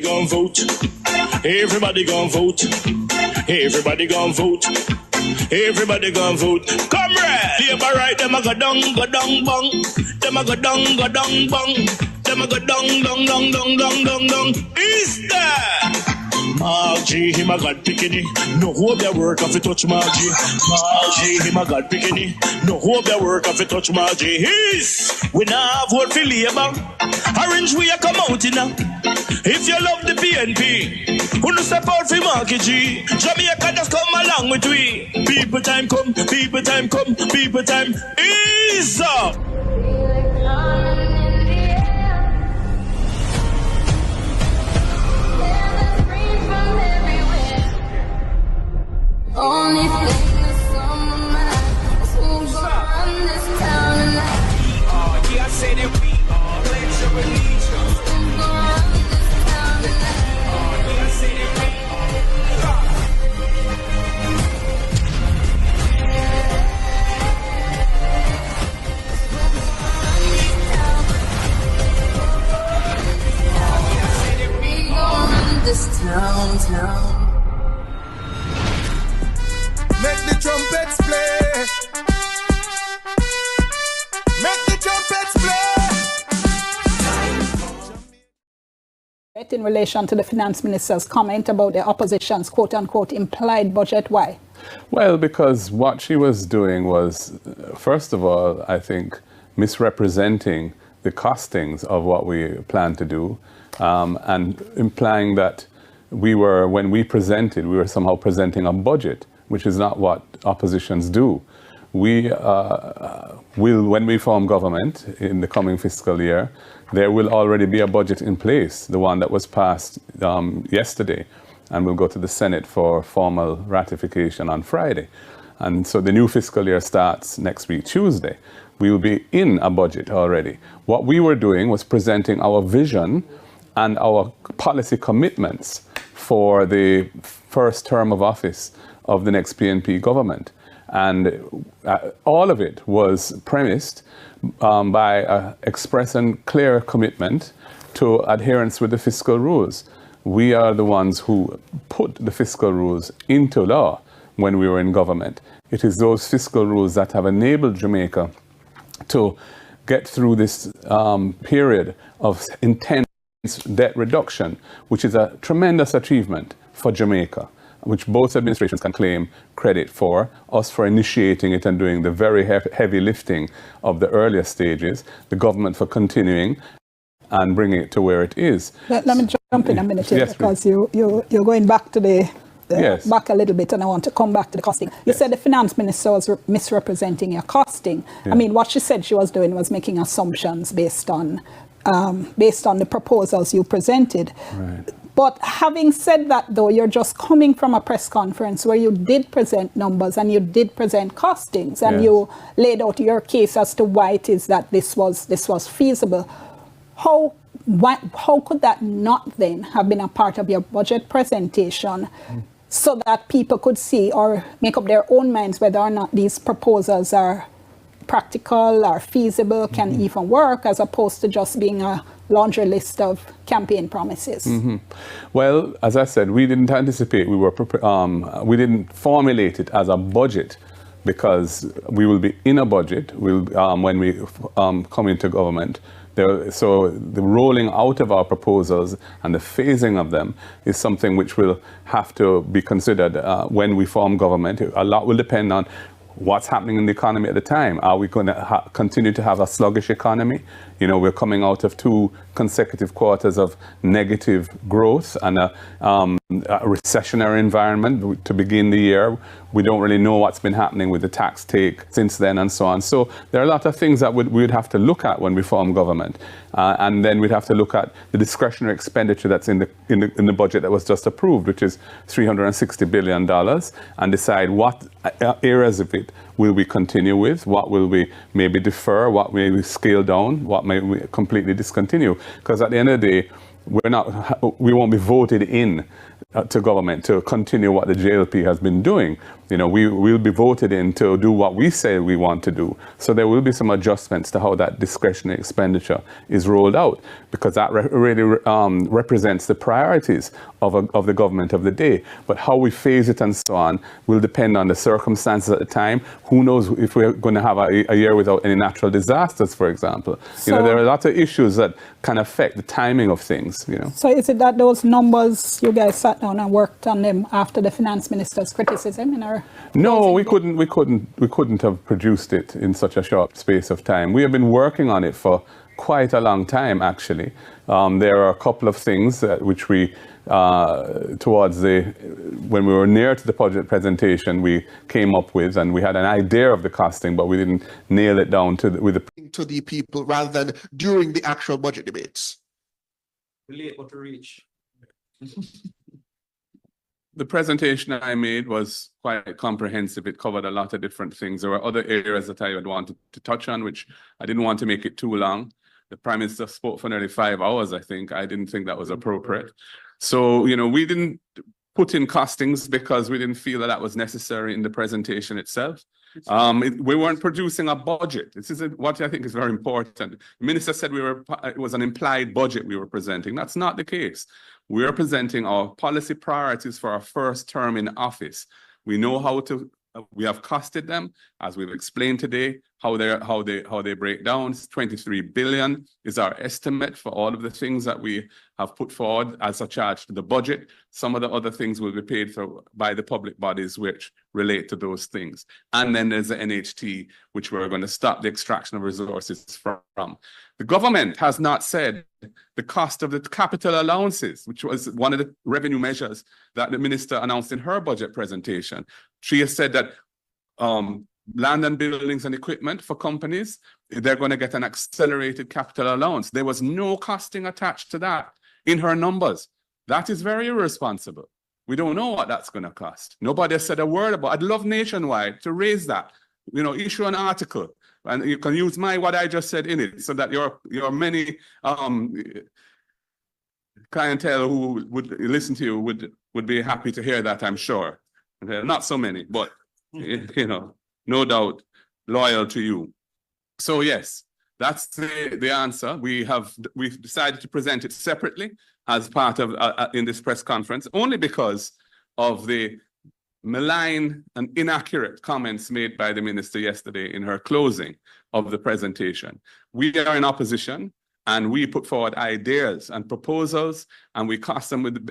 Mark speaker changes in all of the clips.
Speaker 1: Gon' vote. Everybody gon' vote. Everybody gon' vote. Everybody gon' vote. Comrade! Labor right, them a go down, bong. Them a go down, bong. Them a go down. Is that? Margie, him a God picking. No hope their work if you touch Margie. Margie, him a God picking. No hope their work if you touch Margie. We now vote for Labour. Orange we a come out in now. If you love the PNP, who no step out for Marky G. Jamaica just come along with we. People time come, people time come, people time is up.
Speaker 2: Only thing that's on my mind is who's gonna run this town tonight.
Speaker 3: Yeah, I say that we are. Pledge your allegiance.
Speaker 2: Who's gonna run this town tonight?
Speaker 3: Yeah, I say that we are.
Speaker 2: We gonna run this town.
Speaker 4: Make the trumpets play. Make the trumpets play.
Speaker 5: In relation to the finance minister's comment about the opposition's quote-unquote implied budget, why?
Speaker 6: Well, because what she was doing was, first of all, I think, misrepresenting the costings of what we plan to do, and implying that when we presented, we were somehow presenting a budget, which is not what oppositions do. We will, when we form government in the coming fiscal year, there will already be a budget in place, the one that was passed yesterday, and will go to the Senate for formal ratification on Friday. And so the new fiscal year starts next week, Tuesday. We will be in a budget already. What we were doing was presenting our vision and our policy commitments for the first term of office of the next PNP government. And all of it was premised by expressing clear commitment to adherence with the fiscal rules. We are the ones who put the fiscal rules into law when we were in government. It is those fiscal rules that have enabled Jamaica to get through this period of intense debt reduction, which is a tremendous achievement for Jamaica, which both administrations can claim credit for, us for initiating it and doing the very heavy lifting of the earlier stages, the government for continuing and bringing it to where it is.
Speaker 5: Let me jump in a minute here,
Speaker 6: Yes,
Speaker 5: because you're going back to
Speaker 6: Yes.
Speaker 5: back a little bit, and I want to come back to the costing. You said the finance minister was misrepresenting your costing.
Speaker 6: Yeah.
Speaker 5: I mean, what she said she was doing was making assumptions based on the proposals you presented.
Speaker 6: Right.
Speaker 5: But having said that, though, you're just coming from a press conference where you did present numbers and you did present costings, and
Speaker 6: Yes.
Speaker 5: you laid out your case as to why it is that this was feasible. How could that not then have been a part of your budget presentation, so that people could see or make up their own minds whether or not these proposals are practical or feasible, can even work, as opposed to just being a laundry list of campaign promises?
Speaker 6: Well, as I said, we didn't anticipate, we didn't formulate it as a budget, because we will be in a budget when we come into government. So the rolling out of our proposals and the phasing of them is something which will have to be considered when we form government. A lot will depend on what's happening in the economy at the time. Are we going to continue to have a sluggish economy? You know, we're coming out of 2 consecutive quarters of negative growth and a recessionary environment to begin the year. We don't really know what's been happening with the tax take since then and so on. So there are a lot of things that we would have to look at when we form government. And then we'd have to look at the discretionary expenditure that's in the budget that was just approved, which is $360 billion, and decide what areas of it will we continue with, what will we maybe defer, what may we scale down, what may we completely discontinue. Because at the end of the day, we won't be voted in to government to continue what the JLP has been doing. We will be voted in to do what we say we want to do. So there will be some adjustments to how that discretionary expenditure is rolled out, because that really represents the priorities of the government of the day. But how we phase it and so on will depend on the circumstances at the time. Who knows if we're going to have a year without any natural disasters, for example. There are a lot of issues that can affect the timing of things.
Speaker 5: So is it that those numbers you guys sat down and worked on them after the finance minister's criticism in our?
Speaker 6: No, we couldn't have produced it in such a short space of time. We have been working on it for quite a long time, actually. There are a couple of things which we, when we were near to the budget presentation, we came up with, and we had an idea of the costing, but we didn't nail it down to
Speaker 4: the people rather than during the actual budget debates.
Speaker 3: Late but to reach.
Speaker 6: The presentation I made was quite comprehensive. It covered a lot of different things. There were other areas that I had wanted to touch on, which I didn't want to make it too long. The Prime Minister spoke for nearly 5 hours, I think. I didn't think that was appropriate. So, we didn't put in costings because we didn't feel that was necessary in the presentation itself. We weren't producing a budget. This is what I think is very important. The minister said it was an implied budget we were presenting. That's not the case. We are presenting our policy priorities for our first term in office. We know how to. We have costed them, as we've explained today, how they break down. 23 billion is our estimate for all of the things that we have put forward as a charge to the budget. Some of the other things will be paid for by the public bodies which relate to those things. And then there's the NHT, which we're going to stop the extraction of resources from. The government has not said the cost of the capital allowances, which was one of the revenue measures that the minister announced in her budget presentation. She has said that land and buildings and equipment for companies, they're going to get an accelerated capital allowance. There was no costing attached to that in her numbers. That is very irresponsible. We don't know what that's going to cost. Nobody has said a word about it. I'd love Nationwide to raise that. Issue an article, and you can use what I just said in it, so that your many clientele who would listen to you would be happy to hear that, I'm sure. Not so many, but no doubt loyal to you. So yes, that's the answer. We've decided to present it separately as part of in this press conference, only because of the malign and inaccurate comments made by the minister yesterday in her closing of the presentation. We are in opposition, and we put forward ideas and proposals, and we cost them with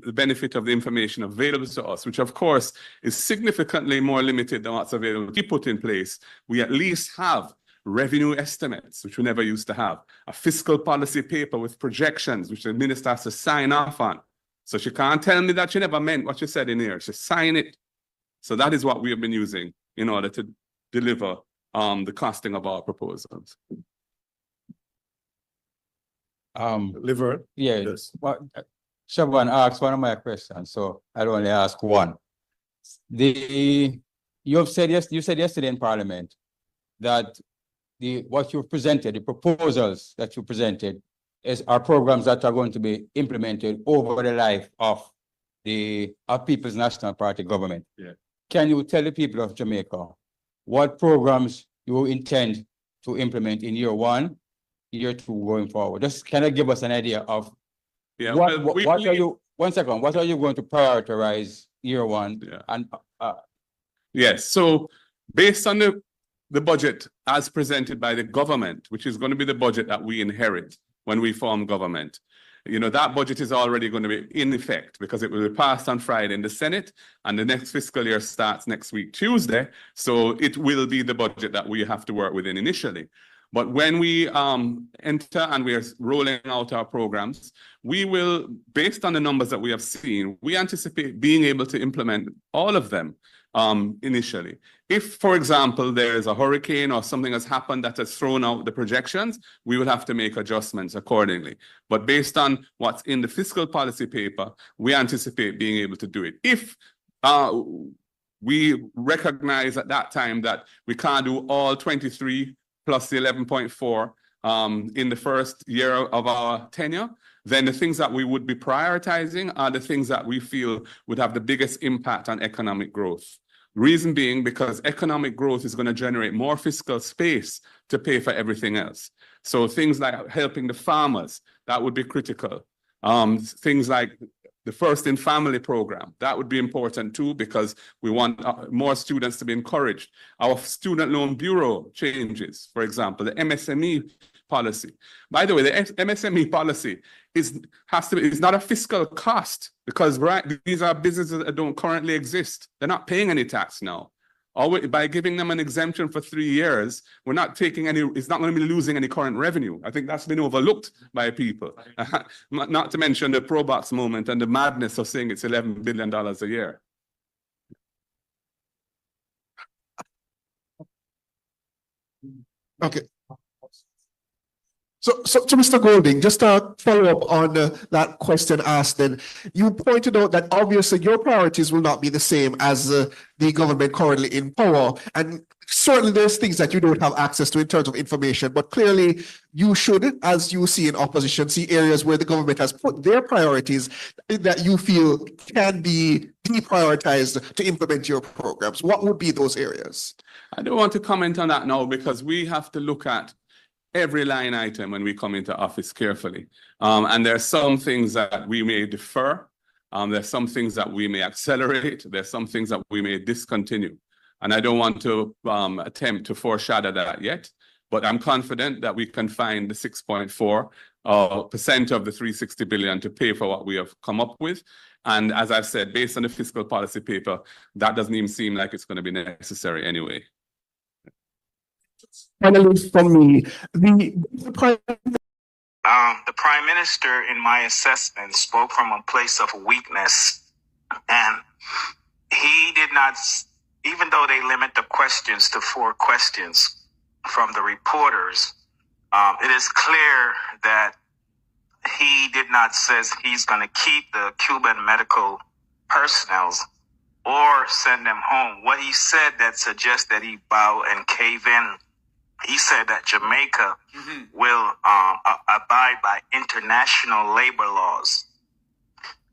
Speaker 6: the benefit of the information available to us, which of course is significantly more limited than what's available. We put in place, we at least have revenue estimates, which we never used to have, a fiscal policy paper with projections, which the minister has to sign off on. So she can't tell me that she never meant what she said in here. She signed it. So that is what we have been using in order to deliver the costing of our proposals.
Speaker 4: Liver.
Speaker 7: Yeah.
Speaker 4: Yes.
Speaker 7: Well, someone asked one of my questions, so I'll only ask one. You said yesterday in Parliament that what you presented, the proposals that you presented, are programs that are going to be implemented over the life of the People's National Party government.
Speaker 6: Yeah.
Speaker 7: Can you tell the people of Jamaica what programs you intend to implement in year 1, year 2 going forward? Just kind of give us an idea of what are you going to prioritize year 1?
Speaker 6: Yeah.
Speaker 7: And
Speaker 6: yes, so based on the budget as presented by the government, which is going to be the budget that we inherit when we form government, that budget is already going to be in effect because it will be passed on Friday in the Senate, and the next fiscal year starts next week, Tuesday. So it will be the budget that we have to work within initially. But when we enter and we are rolling out our programs, we will, based on the numbers that we have seen, we anticipate being able to implement all of them initially. If, for example, there is a hurricane or something has happened that has thrown out the projections, we will have to make adjustments accordingly. But based on what's in the fiscal policy paper, we anticipate being able to do it. If we recognize at that time that we can't do all 23 plus the 11.4 in the first year of our tenure, then the things that we would be prioritizing are the things that we feel would have the biggest impact on economic growth. Reason being, because economic growth is going to generate more fiscal space to pay for everything else. So things like helping the farmers, that would be critical. Things like the First in Family program, that would be important too, because we want more students to be encouraged. Our Student Loan Bureau changes, for example, the MSME policy. By the way, the MSME policy is not a fiscal cost, because these are businesses that don't currently exist. They're not paying any tax now. By giving them an exemption for 3 years, we're not taking any, it's not going to be losing any current revenue. I think that's been overlooked by people. Not to mention the ProBox moment and the madness of saying it's $11 billion a year.
Speaker 4: Okay. So to Mr. Golding, just to follow up on that question asked, then you pointed out that obviously your priorities will not be the same as the government currently in power, and certainly there's things that you don't have access to in terms of information, but clearly you should, as you see in opposition, see areas where the government has put their priorities that you feel can be deprioritized to implement your programs. What would be those areas?
Speaker 6: I don't want to comment on that now, because we have to look at every line item when we come into office carefully. And there are some things that we may defer. There's some things that we may accelerate. There's some things that we may discontinue. And I don't want to attempt to foreshadow that yet, but I'm confident that we can find the 6.4% of the 360 billion to pay for what we have come up with. And as I've said, based on the fiscal policy paper, that doesn't even seem like it's going to be necessary anyway.
Speaker 4: Finally, from me, the
Speaker 8: Prime Minister, in my assessment, spoke from a place of weakness, and he did not, even though they limit the questions to 4 questions from the reporters, it is clear that he did not say he's going to keep the Cuban medical personnel or send them home. What he said that suggests that he bow and cave in. He said that Jamaica will abide by international labor laws.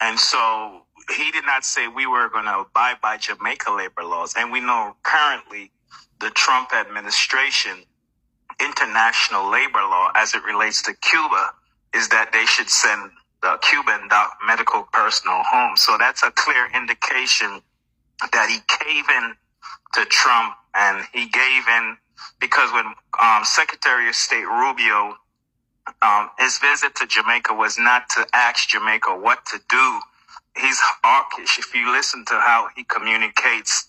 Speaker 8: And so he did not say we were going to abide by Jamaica labor laws. And we know currently the Trump administration, international labor law as it relates to Cuba, is that they should send the Cuban medical personnel home. So that's a clear indication that he gave in to Trump, and he gave in because when Secretary of State Rubio, his visit to Jamaica was not to ask Jamaica what to do. He's hawkish. If you listen to how he communicates,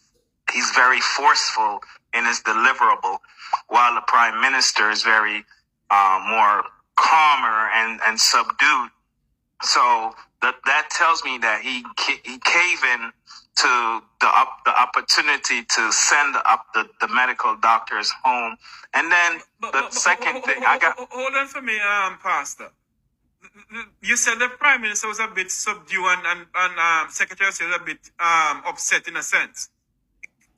Speaker 8: he's very forceful in his deliverable, while the Prime Minister is very more calmer and subdued. So that tells me that he caved in to the opportunity to send the medical doctors home. And then the second thing I got.
Speaker 3: Hold on for me, Pastor. You said the Prime Minister was a bit subdued and Secretary of State was a bit upset in a sense.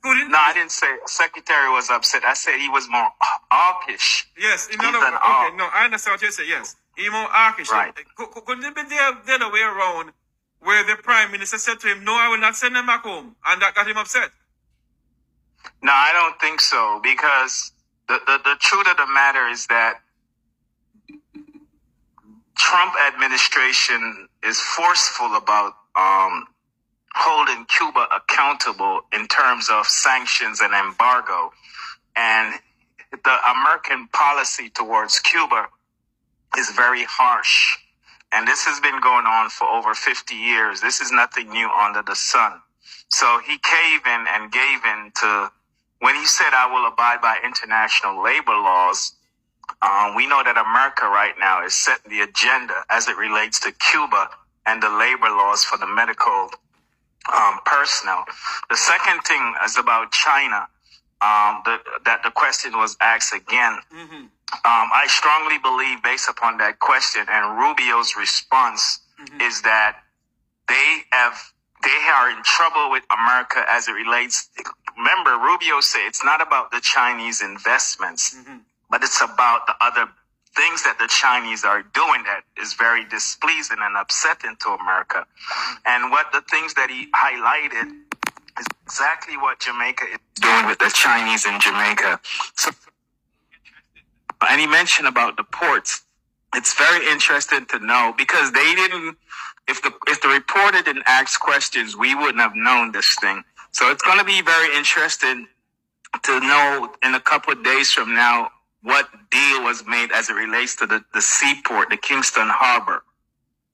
Speaker 8: No, I didn't say Secretary was upset. I said he was more hawkish.
Speaker 3: Yes, okay, no, I understand what you say. Yes, he more hawkish.
Speaker 8: Right.
Speaker 3: Couldn't it be the other way around, where the Prime Minister said to him, "No, I will not send them back home," and that got him upset?
Speaker 8: No, I don't think so, because the truth of the matter is that Trump administration is forceful about holding Cuba accountable in terms of sanctions and embargo. And the American policy towards Cuba is very harsh. And this has been going on for over 50 years. This is nothing new under the sun. So he caved in and gave in to, when he said, I will abide by international labor laws, we know that America right now is setting the agenda as it relates to Cuba and the labor laws for the medical personnel. The second thing is about China, that the question was asked again. I strongly believe, based upon that question and Rubio's response, is that they are in trouble with America as it relates. Remember, Rubio said it's not about the Chinese investments, but it's about the other things that the Chinese are doing that is very displeasing and upsetting to America. And what the things that he highlighted is exactly what Jamaica is doing with the Chinese in Jamaica. So, and he mentioned about the ports. It's very interesting to know because they didn't, if the reporter didn't ask questions, we wouldn't have known this thing. So it's going to be very interesting to know in a couple of days from now what deal was made as it relates to the seaport, the Kingston Harbor.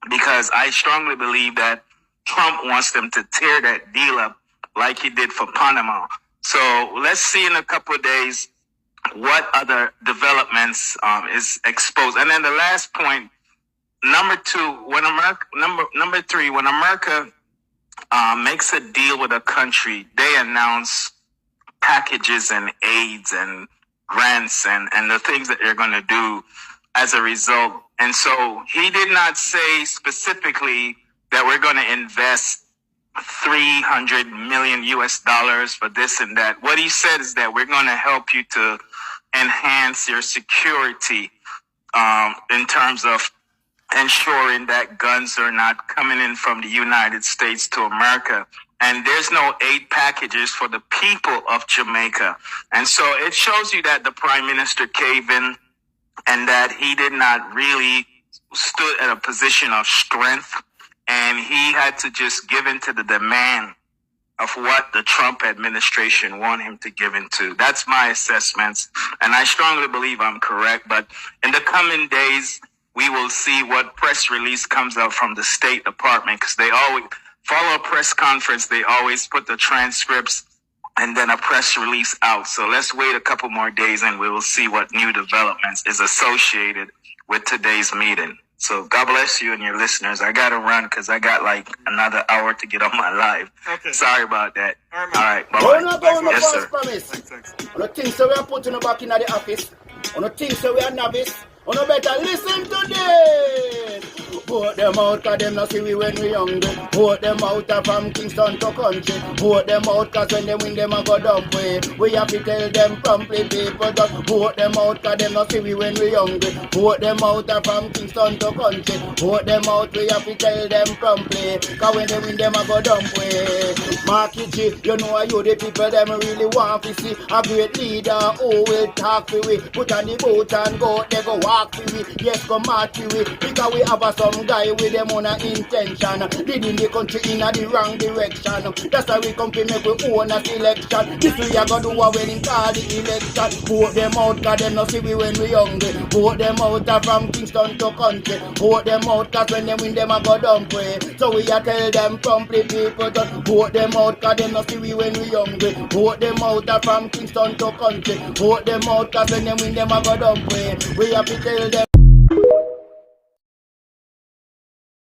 Speaker 8: Because I strongly believe that Trump wants them to tear that deal up like he did for Panama. So let's see in a couple of days what other developments is exposed. And then the last point, number three, when America makes a deal with a country, they announce packages and aids and grants and the things that they're going to do as a result. And so he did not say specifically that we're going to invest $300 million for this and that. What he said is that we're going to help you to enhance your security in terms of ensuring that guns are not coming in from the United States to America. And there's no aid packages for the people of Jamaica. And so it shows you that the Prime Minister caved in and that he did not really stood at a position of strength. And he had to just give in to the demand of what the Trump administration want him to give into. That's my assessments. And I strongly believe I'm correct. But in the coming days, we will see what press release comes out from the State Department, because they always follow a press conference. They always put the transcripts and then a press release out. So let's wait a couple more days and we will see what new developments is associated with today's meeting. So God bless you and your listeners. I got to run because I got like another hour to get on my live. Okay. Sorry about that. All right. Bye-bye. Yes, sir.
Speaker 9: On the things that we are putting back in the office, on the things that we are novice, on the better listen to this. Vote them out, cause them not see we when we young. Vote them out from Kingston to country. Vote them out, cause when they win them a go dump way. We have to tell them promptly, people just vote them out, cause them not see we when we young. Vote them out from Kingston to country. Vote them out, we have to tell them promptly, cause when they win them a go dump way. Marky G, you know you the people them really want to see a great leader who will talk to we. Put on the boat and go, they go walk to we. Yes, come march to we, because we have some guy with them on a intention, leading the country in the wrong direction. That's why we come to make we own a selection. This we are gonna do when in call the election. Vote them out, cause them not see we when we hungry. Vote them out from Kingston to country. Vote them out, cause when they win them a go dump way. So we are tell them promptly, people just vote them out, cause them not see we when we hungry. Vote them out from Kingston to country. Vote them out, cause when they win them a go dump way. We have to tell them